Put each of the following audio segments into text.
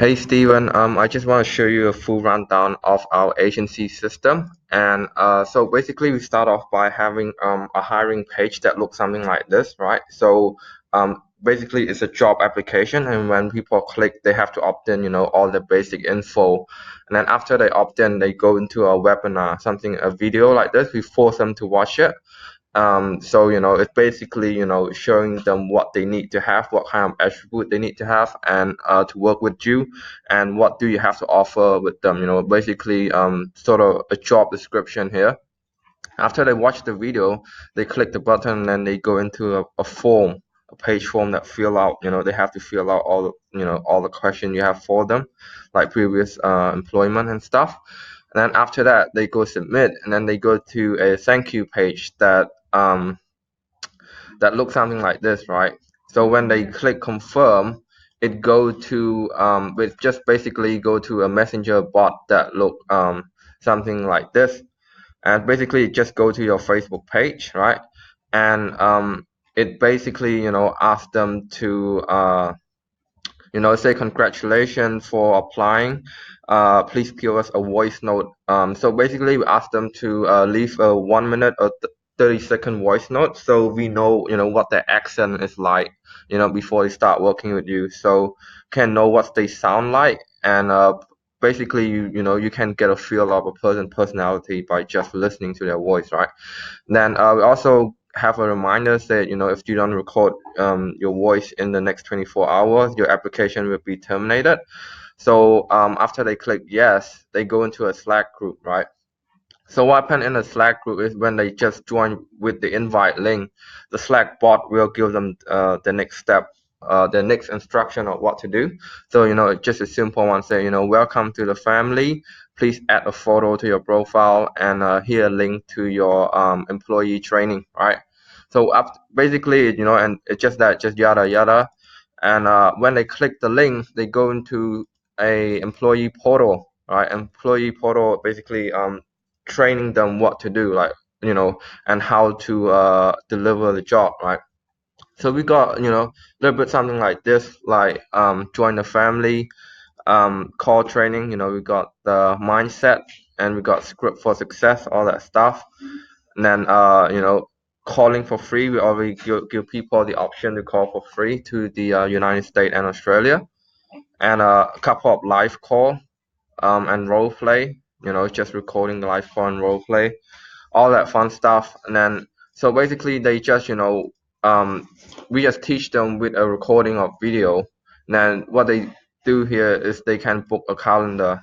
Hey Steven, I just want to show you a full rundown of our agency system. And so basically, we start off by having a hiring page that looks something like this, right? So basically, it's a job application, and when people click, they have to opt in, all the basic info. And then after they opt in, they go into a webinar, a video like this. We force them to watch it. So it's basically showing them what they need to have, what kind of attribute they need to have, and to work with you, and what do you have to offer with them. Basically sort of a job description here. After they watch the video, they click the button and then they go into a form, a page form that fill out. They have to fill out all the questions you have for them, like previous employment and stuff. And then after that, they go submit, and then they go to a thank you page that looks something like this, right? So when they click confirm, it go to it just basically go to a messenger bot that look something like this, and basically just go to your Facebook page, right? And it basically ask them to say congratulations for applying. Please give us a voice note. So basically, we ask them to leave a 1 minute or 30-second voice note, so we know what their accent is like, before they start working with you, so can know what they sound like, and basically you can get a feel of a personality by just listening to their voice, right? Then we also have a reminder that if you don't record your voice in the next 24 hours, your application will be terminated. So after they click yes, they go into a Slack group, right? So what happened in the Slack group is when they just join with the invite link, the Slack bot will give them the next step, the next instruction of what to do. So it's just a simple one. Say welcome to the family. Please add a photo to your profile, and here a link to your employee training, right? So basically and it's just that, just yada yada. And when they click the link, they go into a employee portal, right? Employee portal basically training them what to do, like and how to deliver the job, right? So we got a little bit something like this, like join the family, call training. We got the mindset, and we got script for success, all that stuff. And then calling for free, we already give people the option to call for free to the United States and Australia, and a couple of live call and role play, just recording the live call and role play, all that fun stuff. And then so basically they just we just teach them with a recording of video. And then what they do here is they can book a calendar.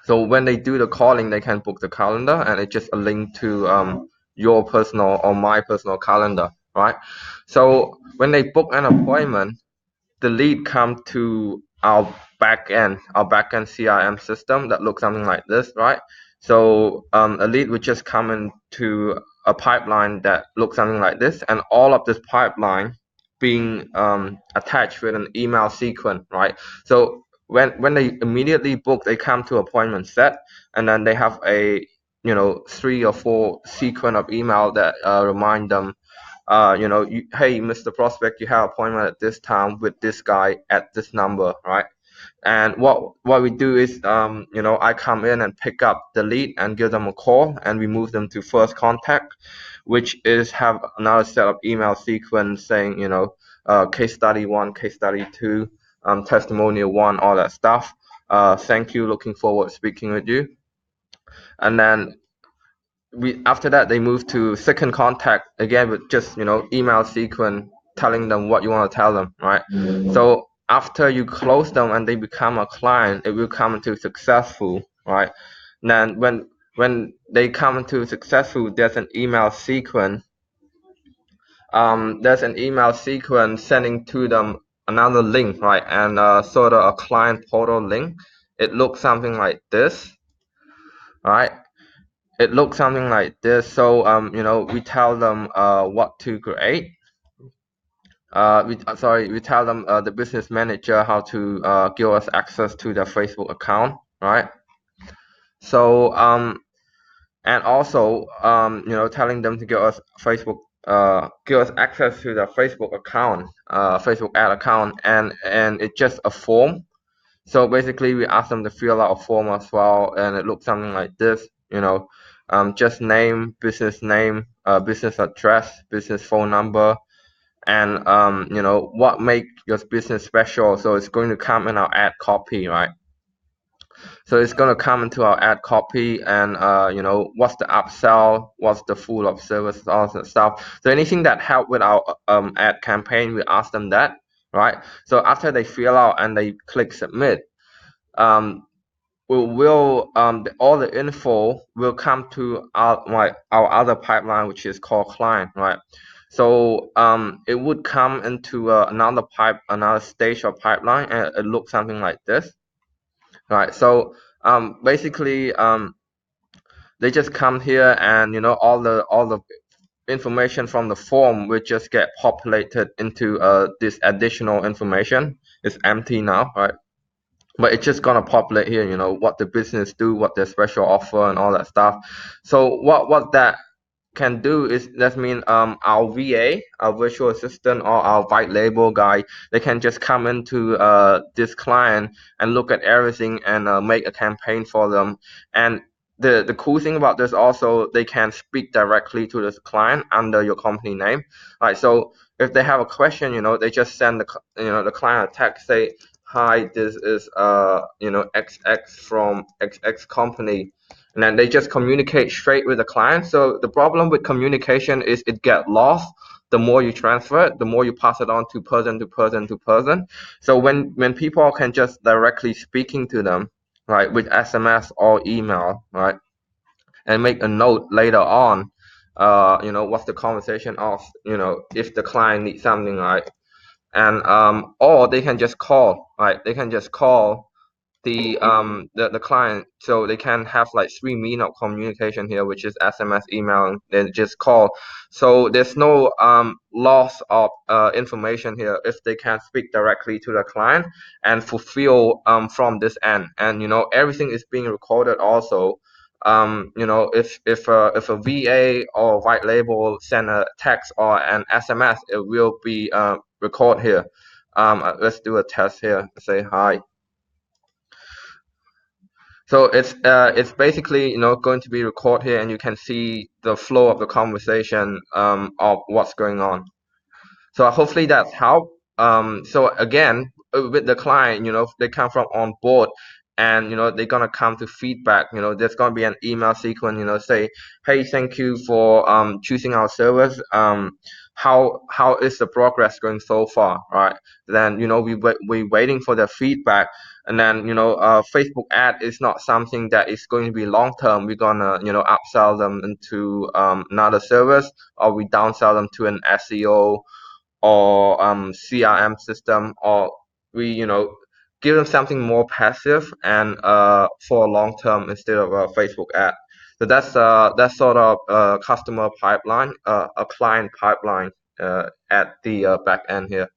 So when they do the calling, they can book the calendar, and it's just a link to your personal or my personal calendar, right? So when they book an appointment, the lead come to our backend CRM system that looks something like this, right? So a lead would just come into a pipeline that looks something like this, and all of this pipeline being attached with an email sequence, right? So when they immediately book, they come to appointment set, and then they have a 3 or 4 sequence of email that remind them, hey, Mr. Prospect, you have appointment at this time with this guy at this number, right? And what we do is, I come in and pick up the lead and give them a call, and we move them to first contact, which is have another set of email sequence saying, case study 1, case study 2, testimonial 1, all that stuff. Thank you, looking forward to speaking with you. And then after that they move to second contact again with just email sequence telling them what you want to tell them, right? So after you close them and they become a client, it will come to successful, right? And then when they come to successful, there's an email sequence sending to them another link, right? And sort of a client portal link. It looks something like this, right? It looks something like this. So we tell them what to create. We tell them, the business manager, how to give us access to their Facebook account, right? So and also telling them to give us access to their Facebook account, Facebook ad account, and it's just a form. So basically, we ask them to fill out a form as well, and it looks something like this. Just name, business address, business phone number, and what make your business special. So it's going to come in our ad copy, right? So it's going to come into our ad copy, and what's the upsell, what's the full of service, all that stuff. So anything that help with our ad campaign, we ask them that, right? So after they fill out and they click submit, um, all the info will come to our other pipeline, which is called client, right? So it would come into another stage of pipeline, and it looks something like this, right? So basically, they just come here, and all the information from the form will just get populated into this additional information. It's empty now, right? But it's just gonna populate here, what the business do, what their special offer, and all that stuff. So what that can do is, that mean our VA, our virtual assistant, or our white label guy, they can just come into this client and look at everything, and make a campaign for them. And the cool thing about this also, they can speak directly to this client under your company name. Right, so if they have a question, they just send the client a text, say, hi, this is XX from XX company, and then they just communicate straight with the client. So the problem with communication is it get lost. The more you transfer it, the more you pass it on to person to person to person. So when people can just directly speaking to them, right, with SMS or email, right, and make a note later on, what's the conversation of, if the client needs something, right, and or they can just call, right, they can just call the client, so they can have like 3 means of communication here, which is SMS, email, and then just call. So there's no loss of information here if they can speak directly to the client and fulfill from this end. And everything is being recorded also. If a VA or white label send a text or an SMS, it will be record here. Let's do a test here. Say hi. So it's basically going to be recorded here, and you can see the flow of the conversation of what's going on. So hopefully that's helped. So again, with the client, they come from on board, and they're gonna come to feedback. There's gonna be an email sequence. Say, hey, thank you for choosing our service. How is the progress going so far, right? Then we waiting for the feedback, and then Facebook ad is not something that is going to be long term. We're gonna upsell them into another service, or we downsell them to an SEO or CRM system, or we give them something more passive and for long term instead of a Facebook ad. So that's sort of a customer pipeline, a client pipeline at the back end here.